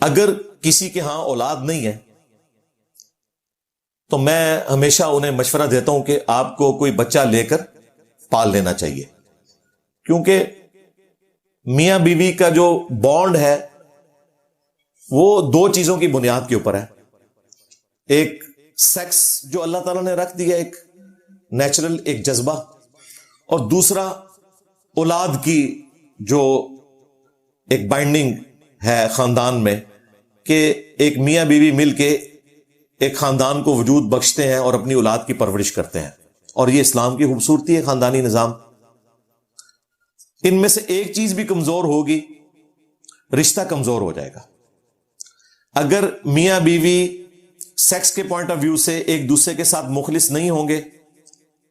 اگر کسی کے ہاں اولاد نہیں ہے تو میں ہمیشہ انہیں مشورہ دیتا ہوں کہ آپ کو کوئی بچہ لے کر پال لینا چاہیے، کیونکہ میاں بیوی کا جو بانڈ ہے وہ دو چیزوں کی بنیاد کے اوپر ہے. ایک سیکس جو اللہ تعالیٰ نے رکھ دیا، ایک نیچرل ایک جذبہ، اور دوسرا اولاد کی جو ایک بائنڈنگ ہے خاندان میں، کہ ایک میاں بیوی مل کے ایک خاندان کو وجود بخشتے ہیں اور اپنی اولاد کی پرورش کرتے ہیں. اور یہ اسلام کی خوبصورتی ہے، خاندانی نظام. ان میں سے ایک چیز بھی کمزور ہوگی، رشتہ کمزور ہو جائے گا. اگر میاں بیوی سیکس کے پوائنٹ آف ویو سے ایک دوسرے کے ساتھ مخلص نہیں ہوں گے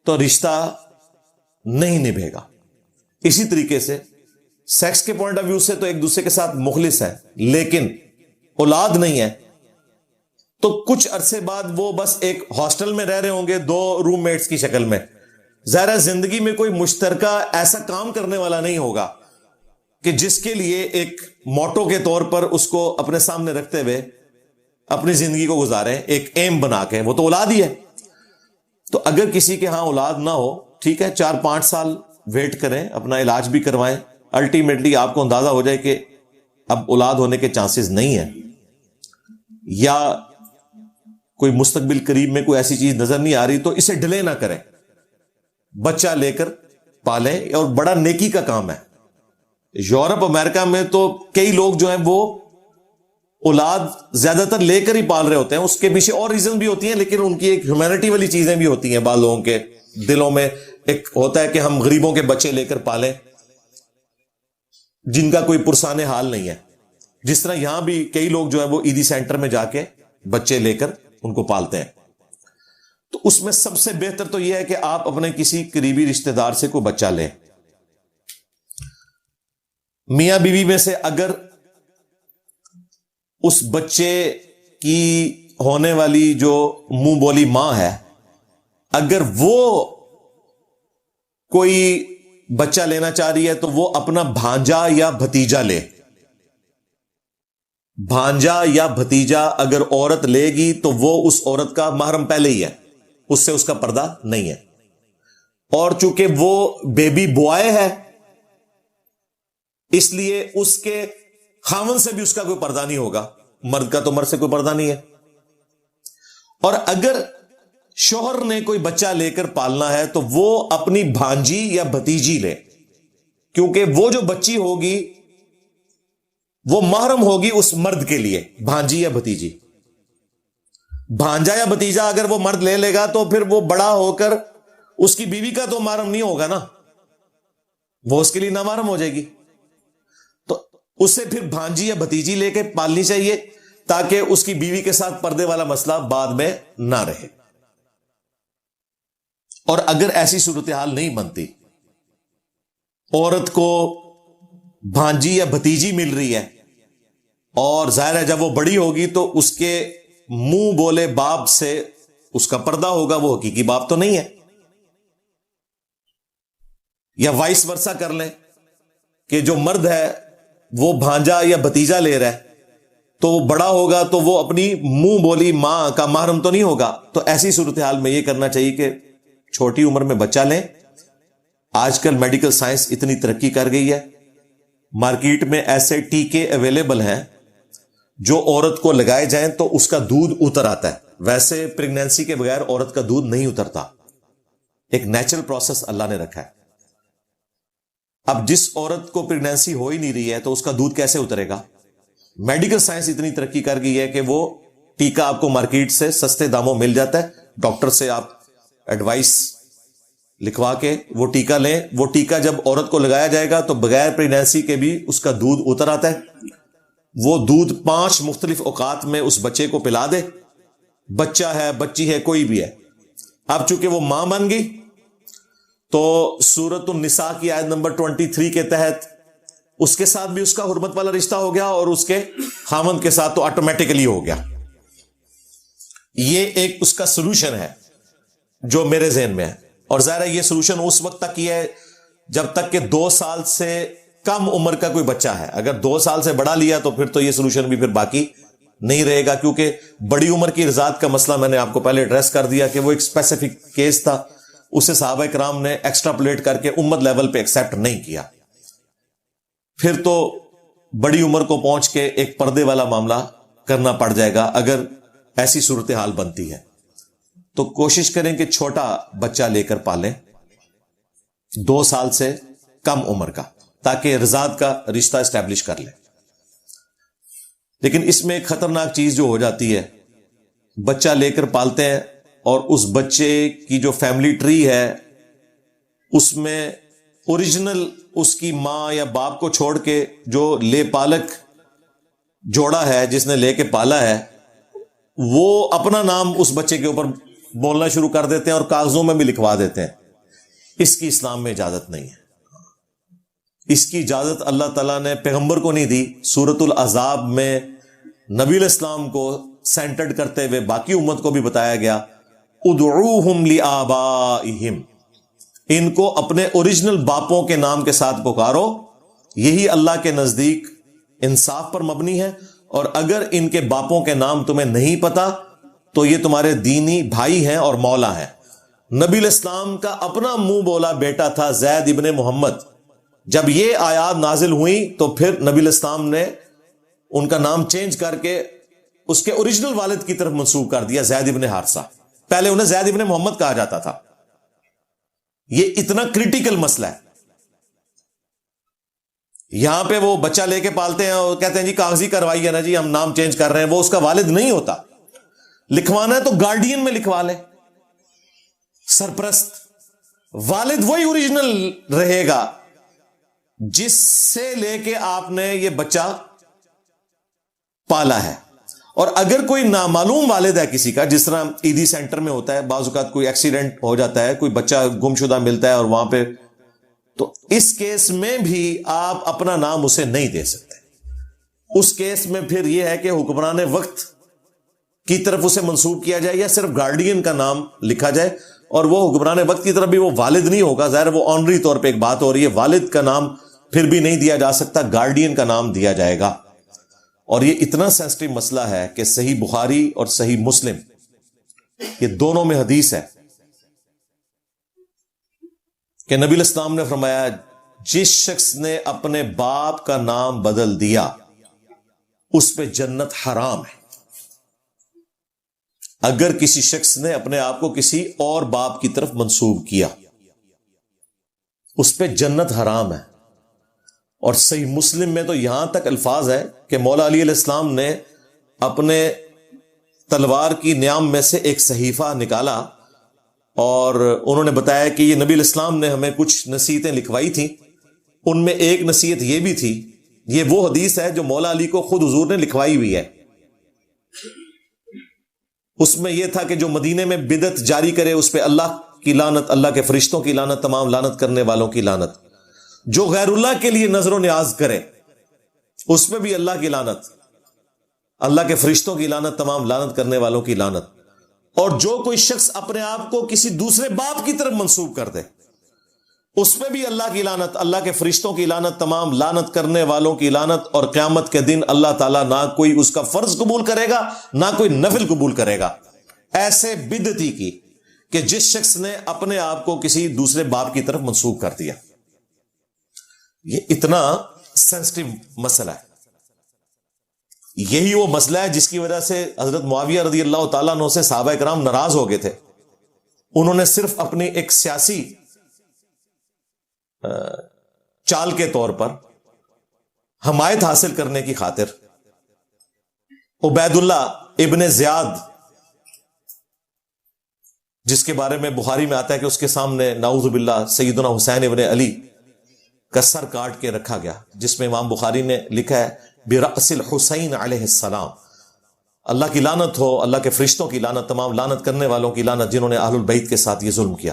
تو رشتہ نہیں نبھے گا. اسی طریقے سے سیکس کے پوائنٹ آف ویو سے تو ایک دوسرے کے ساتھ مخلص ہے، لیکن اولاد نہیں ہے تو کچھ عرصے بعد وہ بس ایک ہاسٹل میں رہ رہے ہوں گے، دو روم میٹس کی شکل میں. ظاہر زندگی میں کوئی مشترکہ ایسا کام کرنے والا نہیں ہوگا کہ جس کے لیے ایک موٹو کے طور پر اس کو اپنے سامنے رکھتے ہوئے اپنی زندگی کو گزاریں، ایک ایم بنا کے. وہ تو اولاد ہی ہے. تو اگر کسی کے ہاں اولاد نہ ہو، ٹھیک ہے، 4-5 سال ویٹ کریں، اپنا علاج بھی کروائیں. الٹیمیٹلی آپ کو اندازہ ہو جائے کہ اب اولاد ہونے کے چانسز نہیں ہیں، یا کوئی مستقبل قریب میں کوئی ایسی چیز نظر نہیں آ رہی، تو اسے ڈیلے نہ کریں، بچہ لے کر پالیں. اور بڑا نیکی کا کام ہے. یورپ امریکہ میں تو کئی لوگ جو ہیں وہ اولاد زیادہ تر لے کر ہی پال رہے ہوتے ہیں. اس کے پیچھے اور ریزن بھی ہوتی ہیں، لیکن ان کی ایک ہیومینٹی والی چیزیں بھی ہوتی ہیں. بعض لوگوں کے دلوں میں ایک ہوتا ہے کہ ہم غریبوں کے بچے لے کر پالیں جن کا کوئی پرسان حال نہیں ہے. جس طرح یہاں بھی کئی لوگ جو ہے وہ عیدی سینٹر میں جا کے بچے لے کر ان کو پالتے ہیں. تو اس میں سب سے بہتر تو یہ ہے کہ آپ اپنے کسی قریبی رشتہ دار سے کوئی بچہ لیں. میاں بیوی میں سے اگر اس بچے کی ہونے والی جو منہ بولی ماں ہے، اگر وہ کوئی بچہ لینا چاہ رہی ہے تو وہ اپنا بھانجا یا بھتیجا لے. بھانجا یا بھتیجا اگر عورت لے گی تو وہ اس عورت کا محرم پہلے ہی ہے، اس سے اس کا پردہ نہیں ہے. اور چونکہ وہ بیبی بوائے ہے اس لیے اس کے خاوند سے بھی اس کا کوئی پردہ نہیں ہوگا. مرد کا تو مرد سے کوئی پردہ نہیں ہے. اور اگر شوہر نے کوئی بچہ لے کر پالنا ہے تو وہ اپنی بھانجی یا بھتیجی لے، کیونکہ وہ جو بچی ہوگی وہ محرم ہوگی اس مرد کے لیے. بھانجی یا بھتیجی، بھانجا یا بھتیجا اگر وہ مرد لے لے گا تو پھر وہ بڑا ہو کر اس کی بیوی کا تو محرم نہیں ہوگا نا، وہ اس کے لیے نامحرم ہو جائے گی. تو اسے پھر بھانجی یا بھتیجی لے کے پالنی چاہیے تاکہ اس کی بیوی کے ساتھ پردے والا مسئلہ بعد میں نہ رہے. اور اگر ایسی صورتحال نہیں بنتی، عورت کو بھانجی یا بھتیجی مل رہی ہے اور ظاہر ہے جب وہ بڑی ہوگی تو اس کے منہ بولے باپ سے اس کا پردہ ہوگا، وہ حقیقی باپ تو نہیں ہے. یا وائس ورثہ کر لیں کہ جو مرد ہے وہ بھانجا یا بھتیجا لے رہا ہے تو وہ بڑا ہوگا تو وہ اپنی منہ بولی ماں کا محرم تو نہیں ہوگا. تو ایسی صورتحال میں یہ کرنا چاہیے کہ چھوٹی عمر میں بچہ لیں. آج کل میڈیکل سائنس اتنی ترقی کر گئی ہے، مارکیٹ میں ایسے ٹیکے اویلیبل ہیں جو عورت کو لگائے جائیں تو اس کا دودھ اتر آتا ہے. ویسے پریگنینسی کے بغیر عورت کا دودھ نہیں اترتا، ایک نیچرل پروسیس اللہ نے رکھا ہے. اب جس عورت کو پریگنینسی ہو ہی نہیں رہی ہے تو اس کا دودھ کیسے اترے گا؟ میڈیکل سائنس اتنی ترقی کر گئی ہے کہ وہ ٹیکا آپ کو مارکیٹ سے سستے داموں مل جاتا ہے. ڈاکٹر سے آپ ایڈوائس لکھوا کے وہ ٹیکا لیں. وہ ٹیکا جب عورت کو لگایا جائے گا تو بغیر پریگنینسی کے بھی اس کا دودھ اتر آتا ہے. وہ دودھ 5 مختلف اوقات میں اس بچے کو پلا دے. بچہ ہے، بچی ہے، کوئی بھی ہے. اب چونکہ وہ ماں بن گئی تو سورۃ النساء کی آیت نمبر 23 کے تحت اس کے ساتھ بھی اس کا حرمت والا رشتہ ہو گیا اور اس کے خاوند کے ساتھ تو آٹومیٹکلی ہو گیا. یہ ایک اس کا سولوشن ہے جو میرے ذہن میں ہے. اور ظاہر ہے یہ سولوشن اس وقت تک ہی ہے جب تک کہ 2 سال سے کم عمر کا کوئی بچہ ہے، اگر 2 سال سے بڑا لیا تو پھر تو یہ سولوشن بھی پھر باقی نہیں رہے گا، کیونکہ بڑی عمر کی رضاعت کا مسئلہ میں نے آپ کو پہلے ایڈریس کر دیا کہ وہ ایک اسپیسیفک کیس تھا، اسے صحابہ کرام نے ایکسٹراپولیٹ کر کے امت لیول پہ ایکسیپٹ نہیں کیا. پھر تو بڑی عمر کو پہنچ کے ایک پردے والا معاملہ کرنا پڑ جائے گا اگر ایسی صورتحال بنتی ہے. تو کوشش کریں کہ چھوٹا بچہ لے کر پالیں، 2 سال سے کم عمر کا، تاکہ رضاعت کا رشتہ اسٹیبلش کر لیں. لیکن اس میں ایک خطرناک چیز جو ہو جاتی ہے، بچہ لے کر پالتے ہیں اور اس بچے کی جو فیملی ٹری ہے اس میں اوریجنل اس کی ماں یا باپ کو چھوڑ کے جو لے پالک جوڑا ہے جس نے لے کے پالا ہے، وہ اپنا نام اس بچے کے اوپر بولنا شروع کر دیتے ہیں اور کاغذوں میں بھی لکھوا دیتے ہیں. اس کی اسلام میں اجازت نہیں ہے. اس کی اجازت اللہ تعالیٰ نے پیغمبر کو نہیں دی. سورۃ الاحزاب میں نبی علیہ السلام کو سینٹرڈ کرتے ہوئے باقی امت کو بھی بتایا گیا، ادعوہم لآبائہم، ان کو اپنے اوریجنل باپوں کے نام کے ساتھ پکارو، یہی اللہ کے نزدیک انصاف پر مبنی ہے. اور اگر ان کے باپوں کے نام تمہیں نہیں پتا تو یہ تمہارے دینی بھائی ہیں اور مولا ہیں. نبی علیہ السلام کا اپنا منہ بولا بیٹا تھا زید ابن محمد. جب یہ آیات نازل ہوئی تو پھر نبی علیہ السلام نے ان کا نام چینج کر کے اس کے اوریجنل والد کی طرف منسوب کر دیا، زید ابن حارثہ. پہلے انہیں زید ابن محمد کہا جاتا تھا. یہ اتنا کریٹیکل مسئلہ ہے. یہاں پہ وہ بچہ لے کے پالتے ہیں اور کہتے ہیں جی کاغذی کاروائی ہے نا جی، ہم نام چینج کر رہے ہیں. وہ اس کا والد نہیں ہوتا. لکھوانا ہے تو گارڈین میں لکھوا لے، سرپرست. والد وہی اوریجنل رہے گا جس سے لے کے آپ نے یہ بچہ پالا ہے. اور اگر کوئی نامعلوم والد ہے کسی کا، جس طرح عیدی سینٹر میں ہوتا ہے، بعض اوقات کوئی ایکسیڈنٹ ہو جاتا ہے، کوئی بچہ گم شدہ ملتا ہے اور وہاں پہ، تو اس کیس میں بھی آپ اپنا نام اسے نہیں دے سکتے. اس کیس میں پھر یہ ہے کہ حکمران وقت کی طرف اسے منسوب کیا جائے یا صرف گارڈین کا نام لکھا جائے. اور وہ حکمران وقت کی طرف بھی وہ والد نہیں ہوگا، ظاہر وہ آنری طور پہ ایک بات ہو رہی ہے. والد کا نام پھر بھی نہیں دیا جا سکتا، گارڈین کا نام دیا جائے گا. اور یہ اتنا سینسٹیو مسئلہ ہے کہ صحیح بخاری اور صحیح مسلم یہ دونوں میں حدیث ہے کہ نبی علیہ السلام نے فرمایا جس شخص نے اپنے باپ کا نام بدل دیا اس پہ جنت حرام ہے. اگر کسی شخص نے اپنے آپ کو کسی اور باپ کی طرف منسوب کیا اس پہ جنت حرام ہے. اور صحیح مسلم میں تو یہاں تک الفاظ ہے کہ مولا علی علیہ السلام نے اپنے تلوار کی نیام میں سے ایک صحیفہ نکالا اور انہوں نے بتایا کہ یہ نبی علیہ السلام نے ہمیں کچھ نصیحتیں لکھوائی تھیں. ان میں ایک نصیحت یہ بھی تھی، یہ وہ حدیث ہے جو مولا علی کو خود حضور نے لکھوائی ہوئی ہے. اس میں یہ تھا کہ جو مدینے میں بدعت جاری کرے اس پہ اللہ کی لعنت، اللہ کے فرشتوں کی لعنت، تمام لعنت کرنے والوں کی لعنت. جو غیر اللہ کے لیے نظر و نیاز کرے اس پہ بھی اللہ کی لعنت، اللہ کے فرشتوں کی لعنت، تمام لعنت کرنے والوں کی لعنت. اور جو کوئی شخص اپنے آپ کو کسی دوسرے باپ کی طرف منسوب کر دے اس پہ بھی اللہ کی لعنت، اللہ کے فرشتوں کی لعنت، تمام لعنت کرنے والوں کی لعنت. اور قیامت کے دن اللہ تعالیٰ نہ کوئی اس کا فرض قبول کرے گا نہ کوئی نفل قبول کرے گا ایسے بدعتی کی کہ جس شخص نے اپنے آپ کو کسی دوسرے باپ کی طرف منسوب کر دیا. یہ اتنا سینسٹیو مسئلہ ہے. یہی وہ مسئلہ ہے جس کی وجہ سے حضرت معاویہ رضی اللہ تعالیٰ عنہ سے صحابہ کرام ناراض ہو گئے تھے. انہوں نے صرف اپنی ایک سیاسی چال کے طور پر حمایت حاصل کرنے کی خاطر عبید اللہ ابن زیاد، جس کے بارے میں بخاری میں آتا ہے کہ اس کے سامنے نعوذ باللہ سیدنا حسین ابن علی کا سر کاٹ کے رکھا گیا، جس میں امام بخاری نے لکھا ہے برأس الحسین علیہ السلام. اللہ کی لعنت ہو، اللہ کے فرشتوں کی لعنت، تمام لعنت کرنے والوں کی لعنت جنہوں نے اہل البیت کے ساتھ یہ ظلم کیا.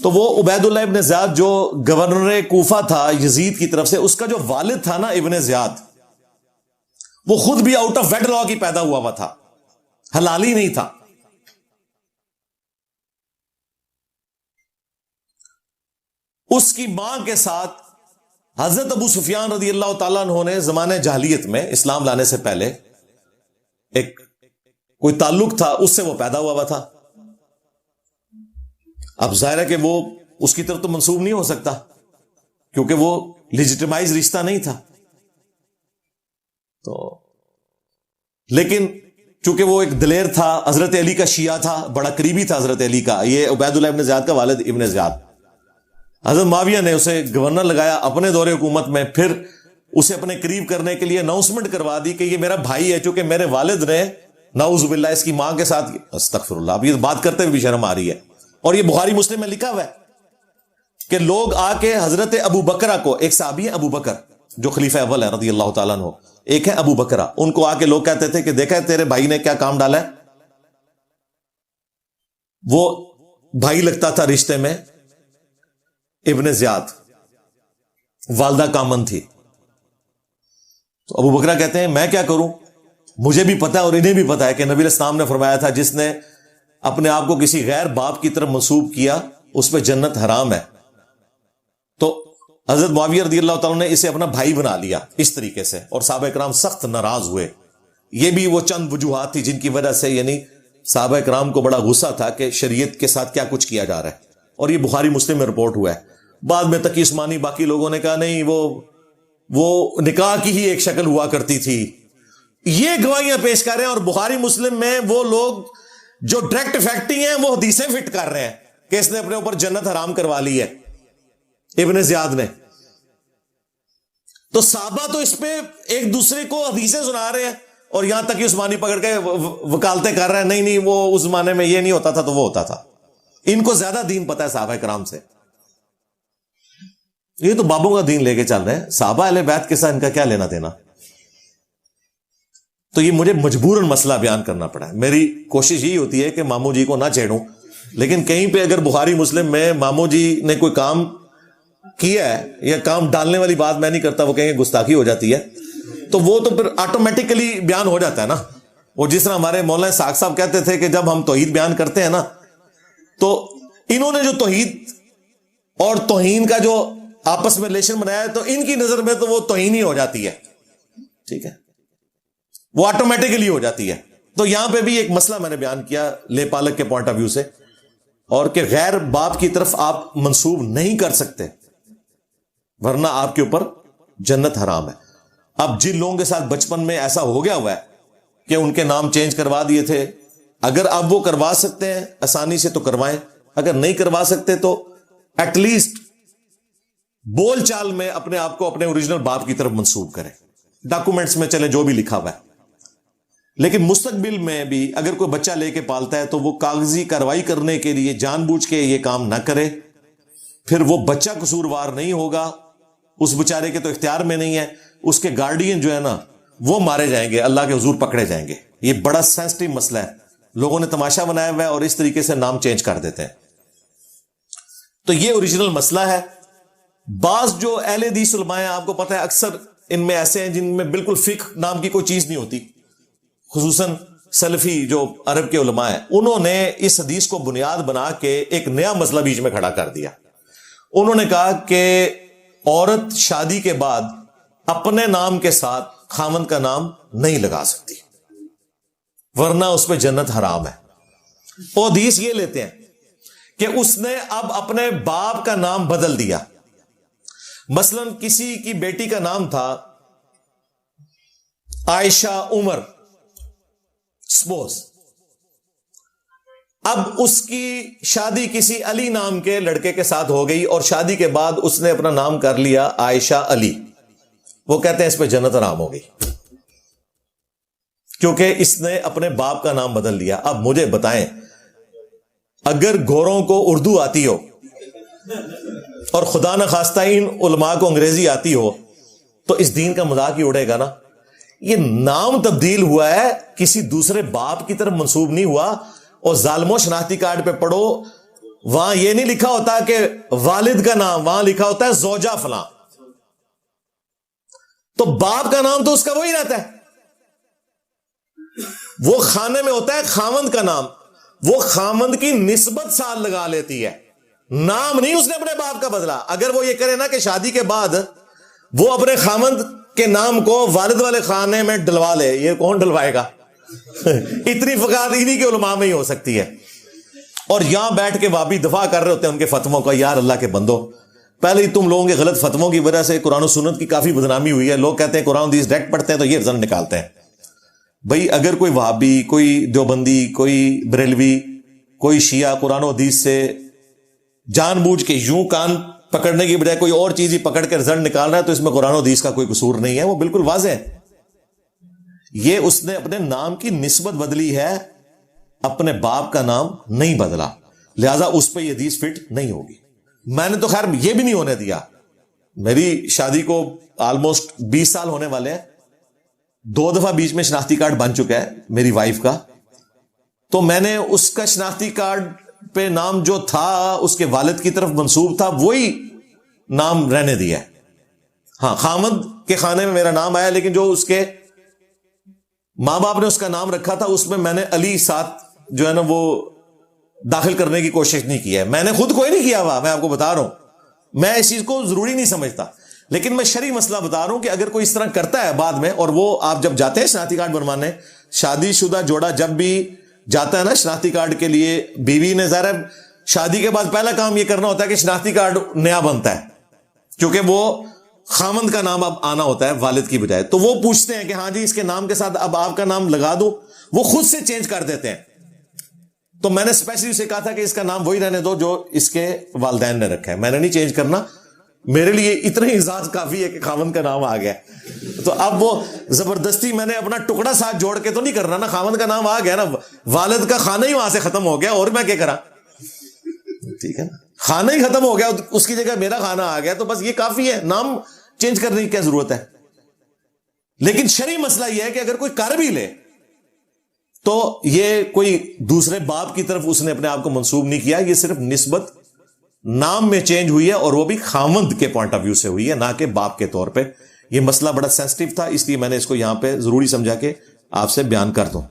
تو وہ عبید اللہ ابن زیاد جو گورنر کوفہ تھا یزید کی طرف سے، اس کا جو والد تھا نا ابن زیاد، وہ خود بھی آؤٹ آف ویڈ لا کی پیدا ہوا تھا، حلالی نہیں تھا. اس کی ماں کے ساتھ حضرت ابو سفیان رضی اللہ تعالیٰ عنہ نے زمانے جاہلیت میں اسلام لانے سے پہلے ایک کوئی تعلق تھا، اس سے وہ پیدا ہوا تھا. اب ظاہر ہے کہ وہ اس کی طرف تو منسوب نہیں ہو سکتا کیونکہ وہ لیجیٹمائز رشتہ نہیں تھا. تو لیکن چونکہ وہ ایک دلیر تھا، حضرت علی کا شیعہ تھا، بڑا قریبی تھا حضرت علی کا، یہ عبید اللہ ابن زیاد کا والد ابن زیاد. حضرت معاویہ نے اسے گورنر لگایا اپنے دور حکومت میں، پھر اسے اپنے قریب کرنے کے لیے اناؤنسمنٹ کروا دی کہ یہ میرا بھائی ہے، چونکہ میرے والد نے نعوذ باللہ اس کی ماں کے ساتھ، استغفر اللہ، اب یہ بات کرتے ہوئے بھی شرم آ رہی ہے. اور یہ بخاری مسلم میں لکھا ہوا ہے کہ لوگ آ کے حضرت ابو بکرہ کو، ایک صحابی ہے ابو بکر جو خلیفہ اول ہے رضی اللہ تعالیٰ عنہ، ایک ہے ابو بکرہ، ان کو آ کے لوگ کہتے تھے کہ دیکھا تیرے بھائی نے کیا کام ڈالا ہے. وہ بھائی لگتا تھا رشتے میں ابن زیاد، والدہ کامن تھی. تو ابو بکرہ کہتے ہیں میں کیا کروں، مجھے بھی پتا ہے اور انہیں بھی پتا ہے کہ نبی علیہ السلام نے فرمایا تھا جس نے اپنے آپ کو کسی غیر باپ کی طرف منسوب کیا اس پہ جنت حرام ہے. تو حضرت معاویہ رضی اللہ تعالیٰ نے اسے اپنا بھائی بنا لیا اس طریقے سے، اور صحابہ کرام سخت ناراض ہوئے. یہ بھی وہ چند وجوہات تھی جن کی وجہ سے یعنی صحابہ کرام کو بڑا غصہ تھا کہ شریعت کے ساتھ کیا کچھ کیا جا رہا ہے. اور یہ بخاری مسلم میں رپورٹ ہوا ہے. بعد میں تقی عثمانی باقی لوگوں نے کہا نہیں وہ نکاح کی ہی ایک شکل ہوا کرتی تھی. یہ گواہیاں پیش کر رہے ہیں، اور بخاری مسلم میں وہ لوگ جو ڈائریکٹ فیکٹری ہیں وہ حدیثیں فٹ کر رہے ہیں کہ اس نے اپنے اوپر جنت حرام کروا لی ہے ابن زیاد نے. تو صحابہ تو اس پہ ایک دوسرے کو حدیثیں سنا رہے ہیں، اور یہاں تک کہ عثمانی پکڑ کے وکالتیں کر رہے ہیں نہیں وہ اس زمانے میں یہ نہیں ہوتا تھا تو وہ ہوتا تھا. ان کو زیادہ دین پتا ہے صحابہ کرام سے. یہ تو بابوں کا دین لے کے چل رہے ہیں، صحابہ اہل بیت کے ساتھ ان کا کیا لینا دینا. تو یہ مجھے مجبوراً مسئلہ بیان کرنا پڑا ہے. میری کوشش یہی ہوتی ہے کہ ماموں جی کو نہ چھیڑوں، لیکن کہیں پہ اگر بخاری مسلم میں ماموں جی نے کوئی کام کیا ہے یا کام ڈالنے والی بات میں نہیں کرتا، وہ کہیں گستاخی ہو جاتی ہے، تو وہ تو پھر آٹومیٹکلی بیان ہو جاتا ہے نا. وہ جس طرح ہمارے مولانا ساق صاحب کہتے تھے کہ جب ہم توحید بیان کرتے ہیں نا، تو انہوں نے جو توحید اور توہین کا جو آپس میں ریلیشن بنایا ہے، تو ان کی نظر میں تو وہ توہین ہی ہو جاتی ہے. ٹھیک ہے، وہ آٹومیٹکلی ہو جاتی ہے. تو یہاں پہ بھی ایک مسئلہ میں نے بیان کیا لے پالک کے پوائنٹ آف ویو سے، اور کہ غیر باپ کی طرف آپ منسوب نہیں کر سکتے ورنہ آپ کے اوپر جنت حرام ہے. اب جن لوگوں کے ساتھ بچپن میں ایسا ہو گیا ہوا ہے کہ ان کے نام چینج کروا دیے تھے، اگر آپ وہ کروا سکتے ہیں آسانی سے تو کروائیں، اگر نہیں کروا سکتے تو ایٹ لیسٹ بول چال میں اپنے آپ کو اپنے اوریجنل باپ کی طرف منسوب کریں. ڈاکومنٹس میں چلیں جو بھی لکھا ہوا ہے. لیکن مستقبل میں بھی اگر کوئی بچہ لے کے پالتا ہے تو وہ کاغذی کارروائی کرنے کے لیے جان بوجھ کے یہ کام نہ کرے. پھر وہ بچہ قصوروار نہیں ہوگا، اس بچارے کے تو اختیار میں نہیں ہے، اس کے گارڈین جو ہے نا وہ مارے جائیں گے، اللہ کے حضور پکڑے جائیں گے. یہ بڑا سینسٹیو مسئلہ ہے. لوگوں نے تماشا بنایا ہوا ہے اور اس طریقے سے نام چینج کر دیتے ہیں. تو یہ اوریجنل مسئلہ ہے. بعض جو اہل حدیث علماء ہیں، آپ کو پتہ ہے اکثر ان میں ایسے ہیں جن میں بالکل فقہ نام کی کوئی چیز نہیں ہوتی، خصوصاً سلفی جو عرب کے علماء ہیں، انہوں نے اس حدیث کو بنیاد بنا کے ایک نیا مسئلہ بیچ میں کھڑا کر دیا. انہوں نے کہا کہ عورت شادی کے بعد اپنے نام کے ساتھ خاوند کا نام نہیں لگا سکتی ورنہ اس پہ جنت حرام ہے. وہ حدیث یہ لیتے ہیں کہ اس نے اب اپنے باپ کا نام بدل دیا. مثلا کسی کی بیٹی کا نام تھا عائشہ عمر سپوز، اب اس کی شادی کسی علی نام کے لڑکے کے ساتھ ہو گئی اور شادی کے بعد اس نے اپنا نام کر لیا عائشہ علی. وہ کہتے ہیں اس پہ جنت حرام ہو گئی کیونکہ اس نے اپنے باپ کا نام بدل لیا. اب مجھے بتائیں اگر گوروں کو اردو آتی ہو اور خدا نہ خواستہ ان علماء کو انگریزی آتی ہو تو اس دین کا مذاق ہی اڑے گا نا. یہ نام تبدیل ہوا ہے، کسی دوسرے باپ کی طرف منسوب نہیں ہوا. اور ظالموں شناختی کارڈ پہ پڑھو، وہاں یہ نہیں لکھا ہوتا کہ والد کا نام، وہاں لکھا ہوتا ہے زوجہ فلاں. تو باپ کا نام تو اس کا وہی رہتا ہے. وہ خانے میں ہوتا ہے خاوند کا نام، وہ خاوند کی نسبت سال لگا لیتی ہے، نام نہیں اس نے اپنے باپ کا بدلا. اگر وہ یہ کرے نا کہ شادی کے بعد وہ اپنے خامند کے نام کو والد والے خانے میں ڈلوا لے، یہ کون ڈلوائے گا؟ اتنی فقاہت انہی کے علماء میں ہی ہو سکتی ہے. اور یہاں بیٹھ کے وہابی دفاع کر رہے ہوتے ہیں ان کے فتووں کا. یار اللہ کے بندو، پہلے ہی تم لوگوں کے غلط فتووں کی وجہ سے قرآن و سنت کی کافی بدنامی ہوئی ہے. لوگ کہتے ہیں قرآن حدیث ڈائریکٹ پڑھتے ہیں تو یہ رزلٹ نکالتے ہیں. بھائی اگر کوئی وہابی، کوئی دیوبندی، کوئی بریلوی، کوئی شیعہ قرآن و حدیث سے جان بوجھ کے یوں کان پکڑنے کی بجائے کوئی اور چیز ہی پکڑ کے رزلٹ نکال رہا ہے تو اس میں قرآن و حدیث کا کوئی قصور نہیں ہے، وہ بالکل واضح ہے. یہ اس نے اپنے نام کی نسبت بدلی ہے، اپنے باپ کا نام نہیں بدلا، لہذا اس پہ یہ حدیث فٹ نہیں ہوگی. میں نے تو خیر یہ بھی نہیں ہونے دیا. میری شادی کو آلموسٹ 20 سال ہونے والے ہیں، 2 دفعہ بیچ میں شناختی کارڈ بن چکا ہے میری وائف کا. تو میں نے اس کا شناختی کارڈ پہ نام جو تھا اس کے والد کی طرف منسوب تھا وہی نام رہنے دیا ہے. ہاں خامد کے خانے میں میرا نام آیا، لیکن جو اس کے ماں باپ نے اس کا نام رکھا تھا اس میں میں نے علی ساتھ جو ہے نا وہ داخل کرنے کی کوشش نہیں کی ہے. میں نے خود کوئی نہیں کیا ہوا، میں آپ کو بتا رہا ہوں. میں اس چیز کو ضروری نہیں سمجھتا، لیکن میں شرعی مسئلہ بتا رہا ہوں کہ اگر کوئی اس طرح کرتا ہے بعد میں، اور وہ آپ جب جاتے ہیں شناختی کارڈ بنوانے، شادی شدہ جوڑا جب بھی جاتا ہے نا شناختی کارڈ کے لیے، بیوی نے ظاہر ہے شادی کے بعد پہلا کام یہ کرنا ہوتا ہے کہ شناختی کارڈ نیا بنتا ہے، کیونکہ وہ خامند کا نام اب آنا ہوتا ہے والد کی بجائے. تو وہ پوچھتے ہیں کہ ہاں جی اس کے نام کے ساتھ اب آپ کا نام لگا دو، وہ خود سے چینج کر دیتے ہیں. تو میں نے اسپیشلی اسے کہا تھا کہ اس کا نام وہی رہنے دو جو اس کے والدین نے رکھا ہے، میں نے نہیں چینج کرنا. میرے لیے اتنا اعزاز کافی ہے کہ خامند کا نام آ گیا. تو اب وہ زبردستی میں نے اپنا ٹکڑا ساتھ جوڑ کے تو نہیں کرنا نا، خامند کا نام آ گیا نا، والد کا خانہ ہی وہاں سے ختم ہو گیا، اور میں کیا کرا؟ ٹھیک ہے نا، خانہ ہی ختم ہو گیا، اس کی جگہ میرا خانہ آ گیا، تو بس یہ کافی ہے. نام چینج کرنے کی کیا ضرورت ہے؟ لیکن شرعی مسئلہ یہ ہے کہ اگر کوئی کر بھی لے تو یہ کوئی دوسرے باپ کی طرف اس نے اپنے آپ کو منسوب نہیں کیا، یہ صرف نسبت نام میں چینج ہوئی ہے، اور وہ بھی خامند کے پوائنٹ آف ویو سے ہوئی ہے، نہ کہ باپ کے طور پہ. یہ مسئلہ بڑا سینسٹیو تھا، اس لیے میں نے اس کو یہاں پہ ضروری سمجھا کہ آپ سے بیان کر دوں.